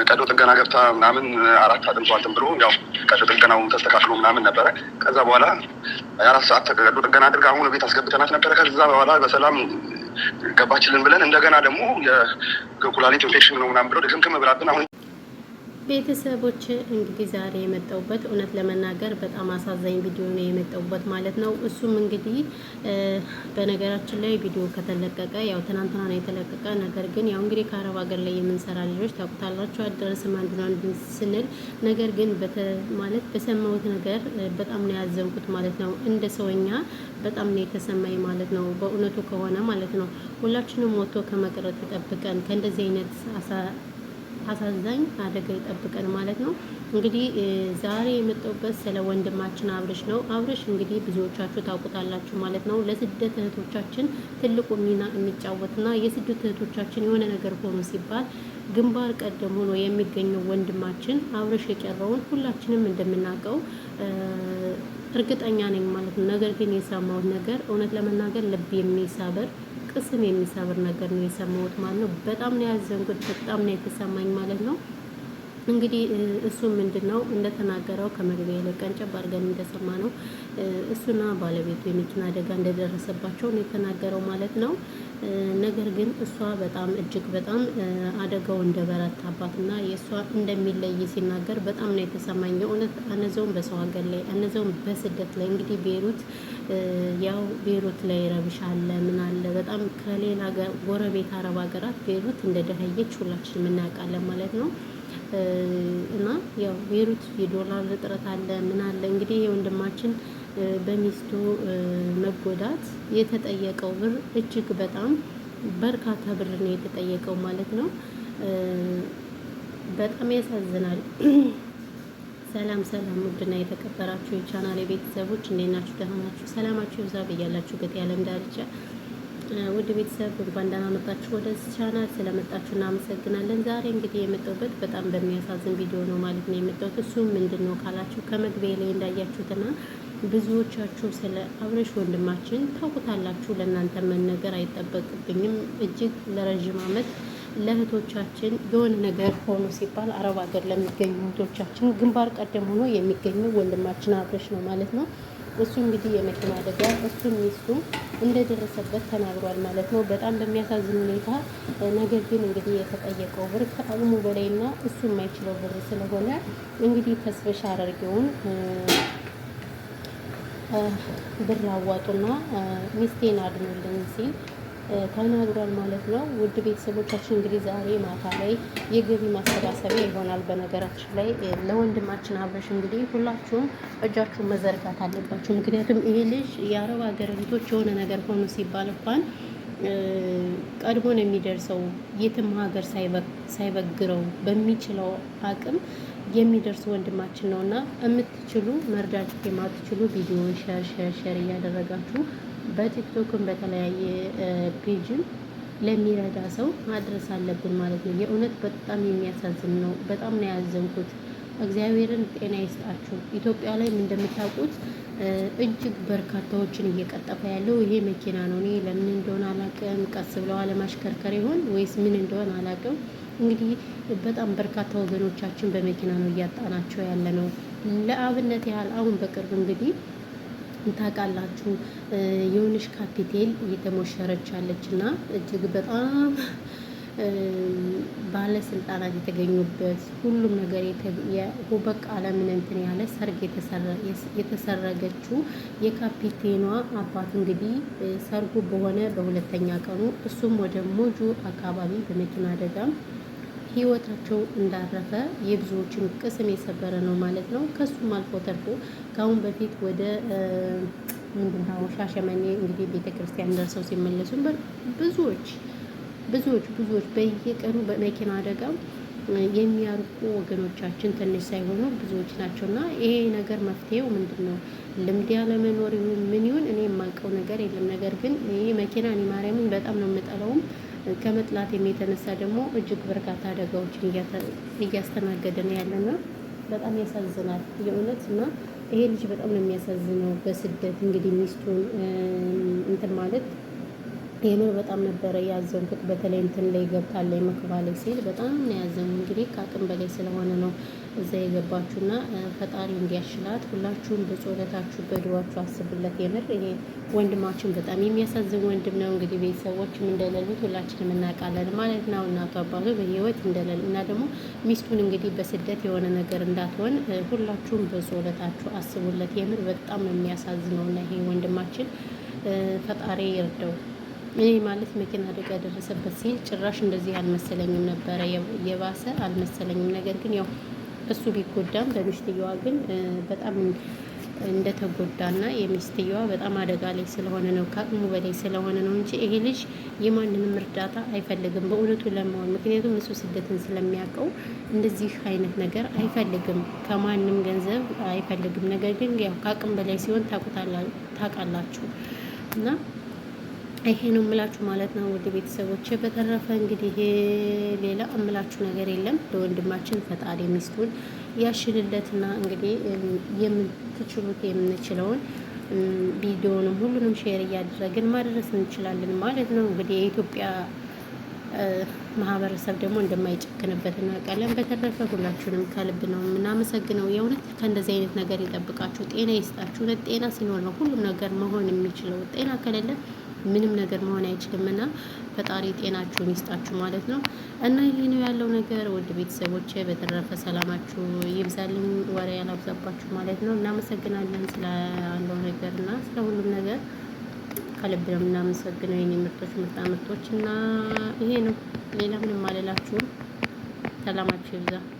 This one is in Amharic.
ቀዶ ጥገና ገብታ ምናምን 4 አጥንቷ እንትን ብሎ ያው ቀዶ ጥገናው ተስተካክሎ ምናምን ነበረ። ከዛ በኋላ 4 ሰዓት ቀዶ ጥገና አድርጋ አሁን ቤት አስገብተናት ነበረ። ከዛ በኋላ በሰላም ገባችልን ብለን እንደገና ደግሞ የኩላሊት ኢንፌክሽን ነው ምናምን ብሎ ድክምክም ብላብን አሁን ቤተሰቦች እንግዲህ ዛሬ የመጣሁበት እውነት ለመናገር በጣም አሳዛኝ ቪዲዮ ነው የመጣሁበት ማለት ነው። እሱም እንግዲህ በነገራችን ላይ ቪዲዮ ከተለቀቀ ያው ትናንትና ነው የተለቀቀ። ነገር ግን ያው እንግዲህ ከአረብ ሀገር ላይ የምንሰራ ልጆች ታውቁታላችሁ አደረስም አንድ ነው ስንል፣ ነገር ግን ማለት በሰማሁት ነገር በጣም ነው ያዘንኩት ማለት ነው። እንደ ሰውኛ በጣም ነው የተሰማኝ ማለት ነው። በእውነቱ ከሆነ ማለት ነው ሁላችንም ሞቶ ከመቅረት ይጠብቀን፣ ከእንደዚህ አይነት አሳዛኝ አደጋ ይጠብቀን ማለት ነው። እንግዲህ ዛሬ የመጣሁበት ስለ ወንድማችን አብርሽ ነው። አብርሽ እንግዲህ ብዙዎቻችሁ ታውቁታላችሁ ማለት ነው። ለስደት እህቶቻችን ትልቁ ሚና የሚጫወትና የስደት እህቶቻችን የሆነ ነገር ሆኖ ሲባል ግንባር ቀደም ሆኖ የሚገኘው ወንድማችን አብርሽ የቀረውን ሁላችንም እንደምናውቀው እርግጠኛ ነኝ ማለት ነው። ነገር ግን የሰማሁት ነገር እውነት ለመናገር ልብ የሚሰብር ቅስም የሚሰብር ነገር ነው የሰማሁት ማለት ነው። በጣም ነው ያዘንኩት፣ በጣም ነው የተሰማኝ ማለት ነው። እንግዲህ እሱ ምንድነው እንደተናገረው ከመግቢያ ላይ ቀንጨብ አድርገን እንደሰማ ነው እሱና ባለቤቱ የመኪና አደጋ እንደደረሰባቸው ነው የተናገረው ማለት ነው። ነገር ግን እሷ በጣም እጅግ በጣም አደጋው እንደበረታባትና የእሷ እንደሚለይ ሲናገር በጣም ነው የተሰማኝ። እውነት እነዚያውም በሰው ሀገር ላይ እነዚያውም በስደት ላይ እንግዲህ ያው ቤሩት ላይ ረብሻ አለ ምን አለ በጣም ከሌላ ጎረቤት አረብ ሀገራት ቤሩት እንደደኸየች ሁላችንም እናውቃለን ማለት ነው። እና ያው ቤሩት የዶላር እጥረት አለ ምን አለ እንግዲህ የወንድማችን በሚስቱ መጎዳት የተጠየቀው ብር እጅግ በጣም በርካታ ብር ነው የተጠየቀው ማለት ነው። በጣም ያሳዝናል። ሰላም ሰላም፣ ውድና የተከበራችሁ የቻናል ቤተሰቦች እንዴት ናችሁ? ደህና ናችሁ? ሰላማችሁ ይብዛ በያላችሁበት የዓለም ዳርቻ። ውድ ቤተሰብ እንኳን ደህና መጣችሁ ወደዚህ ቻናል። ስለመጣችሁ እናመሰግናለን። ዛሬ እንግዲህ የመጣሁበት በጣም በሚያሳዝን ቪዲዮ ነው ማለት ነው የመጣሁት። እሱም ምንድነው ካላችሁ ከመግቢያ ላይ እንዳያችሁትና ብዙዎቻችሁ ስለ አብርሽ ወንድማችን ታውቁታላችሁ። ለእናንተ መነገር አይጠበቅብኝም። እጅግ ለረዥም ዓመት ለእህቶቻችን የሆነ ነገር ሆኖ ሲባል አረብ ሀገር ለሚገኙ እህቶቻችን ግንባር ቀደም ሆኖ የሚገኘው ወንድማችን አብርሽ ነው ማለት ነው። እሱ እንግዲህ የመኪና አደጋ እሱም ሚስቱ እንደደረሰበት ተናግሯል ማለት ነው። በጣም በሚያሳዝን ሁኔታ። ነገር ግን እንግዲህ የተጠየቀው ብር ከአቅሙ በላይና እሱ የማይችለው ብር ስለሆነ እንግዲህ ተስፈሻ አድርገውን ብር አዋጡና ሚስቴን አድኑልኝ ሲል ተናግሯል ማለት ነው። ውድ ቤተሰቦቻችን እንግዲህ ዛሬ ማታ ላይ የገቢ ማሰባሰቢያ ይሆናል። በነገራችን ላይ ለወንድማችን አብርሽ እንግዲህ ሁላችሁም እጃችሁን መዘርጋት አለባችሁ። ምክንያቱም ይሄ ልጅ የአረብ ሀገር እህቶች የሆነ ነገር ሆኖ ሲባል እንኳን ቀድሞ ነው የሚደርሰው። የትም ሀገር ሳይበግረው በሚችለው አቅም የሚደርስ ወንድማችን ነውና የምትችሉ መርዳት የማትችሉ ቪዲዮውን ሼር እያደረጋችሁ በቲክቶክም በተለያየ ፔጅም ለሚረዳ ሰው ማድረስ አለብን ማለት ነው። የእውነት በጣም የሚያሳዝን ነው። በጣም ነው ያዘንኩት። እግዚአብሔርን ጤና ይስጣችሁ። ኢትዮጵያ ላይ እንደምታውቁት እጅግ በርካታዎችን እየቀጠፈ ያለው ይሄ መኪና ነው። እኔ ለምን እንደሆነ አላውቅም። ቀስ ብለው አለማሽከርከር ይሆን ወይስ ምን እንደሆነ አላውቅም። እንግዲህ በጣም በርካታ ወገኖቻችን በመኪና ነው እያጣናቸው ያለ ነው። ለአብነት ያህል አሁን በቅርብ እንግዲህ ታውቃላችሁ የሆነች ካፒቴል እየተሞሸረች አለች እና እጅግ በጣም ባለስልጣናት የተገኙበት ሁሉም ነገር በቃ ዓለምን እንትን ያለ ሰርግ የተሰረገችው የካፒቴኗ አባት እንግዲህ ሰርጉ በሆነ በሁለተኛ ቀኑ እሱም ወደ ሞጆ አካባቢ በመኪና አደጋ ህይወታቸው እንዳረፈ የብዙዎችን ቅስም የሰበረ ነው ማለት ነው። ከሱም አልፎ ተርፎ ከአሁን በፊት ወደ ምንድነው ሻሸመኔ እንግዲህ ቤተክርስቲያን ደርሰው ሲመለሱ ብዙዎች በየቀኑ በመኪና አደጋ የሚያርቁ ወገኖቻችን ትንሽ ሳይሆኑ ብዙዎች ናቸውና ይሄ ነገር መፍትሄው ምንድነው? ልምድ ያለመኖር ይሁን ምን ይሁን እኔ የማውቀው ነገር የለም። ነገር ግን ይሄ መኪና እኔ ማርያምን በጣም ነው የምጠላውም። ከመጥላት የተነሳ ደግሞ እጅግ በርካታ አደጋዎችን እያስተናገደ ነው ያለና በጣም ያሳዝናል የእውነት። እና ይሄ ልጅ በጣም ነው የሚያሳዝነው። በስደት እንግዲህ ሚስቱን እንትን ማለት የምር በጣም ነበረ ያዘንኩት። በተለይ እንትን ላይ ገብታለች መክባ ላይ ሲል በጣም ነው ያዘንኩት። እንግዲህ ከአቅም በላይ ስለሆነ ነው እዛ የገባችሁና ፈጣሪ እንዲያሽላት ሁላችሁም በጸሎታችሁ በድዋችሁ አስቡለት። የምር ይሄ ወንድማችን በጣም የሚያሳዝን ወንድም ነው። እንግዲህ ቤተሰቦችም እንደሌሉት ሁላችንም እናውቃለን ማለት ነው። እናቱ አባቱ በህይወት እንደሌሉ እና ደግሞ ሚስቱን እንግዲህ በስደት የሆነ ነገር እንዳትሆን ሁላችሁም በጸሎታችሁ አስቡለት። የምር በጣም የሚያሳዝነውና ይሄ ወንድማችን ፈጣሪ ይርዳው። እኔ ማለት መኪና አደጋ ደረሰበት ሲል ጭራሽ እንደዚህ አልመሰለኝም ነበረ፣ የባሰ አልመሰለኝም። ነገር ግን ያው እሱ ቢጎዳም በሚስትየዋ ግን በጣም እንደተጎዳና የሚስትየዋ በጣም አደጋ ላይ ስለሆነ ነው፣ ከአቅሙ በላይ ስለሆነ ነው እንጂ ይሄ ልጅ የማንንም እርዳታ አይፈልግም በእውነቱ ለመሆን። ምክንያቱም እሱ ስደትን ስለሚያውቀው እንደዚህ አይነት ነገር አይፈልግም፣ ከማንም ገንዘብ አይፈልግም። ነገር ግን ያው ከአቅም በላይ ሲሆን ታውቃላችሁ እና ይሄ ነው የምላችሁ ማለት ነው ውድ ቤተሰቦች። በተረፈ እንግዲህ ሌላ እምላችሁ ነገር የለም። ለወንድማችን ፈጣሪ ሚስቱን ያሽልለትና እንግዲህ የምትችሉት የምንችለውን ቪዲዮንም ሁሉንም ሼር እያደረግን ማድረስ እንችላለን ማለት ነው። እንግዲህ የኢትዮጵያ ማህበረሰብ ደግሞ እንደማይጨክንበት እናውቃለን። በተረፈ ሁላችሁንም ከልብ ነው የምናመሰግነው። የእውነት ከእንደዚህ አይነት ነገር ይጠብቃችሁ፣ ጤና ይስጣችሁ። እውነት ጤና ሲኖር ነው ሁሉም ነገር መሆን የሚችለው። ጤና ከሌለ ምንም ነገር መሆን አይችልም እና ፈጣሪ ጤናችሁን ይስጣችሁ ማለት ነው። እና ይሄ ነው ያለው ነገር ውድ ቤተሰቦች። በተረፈ ሰላማችሁ ይብዛልኝ፣ ወሬ ያላብዛባችሁ ማለት ነው። እናመሰግናለን ስለ ያለው ነገር እና ስለ ሁሉም ነገር ከልብ ነው የምናመሰግነው የኔ ምርጦች እና ይሄ ነው። ሌላ ምንም አልላችሁም። ሰላማችሁ ይብዛ።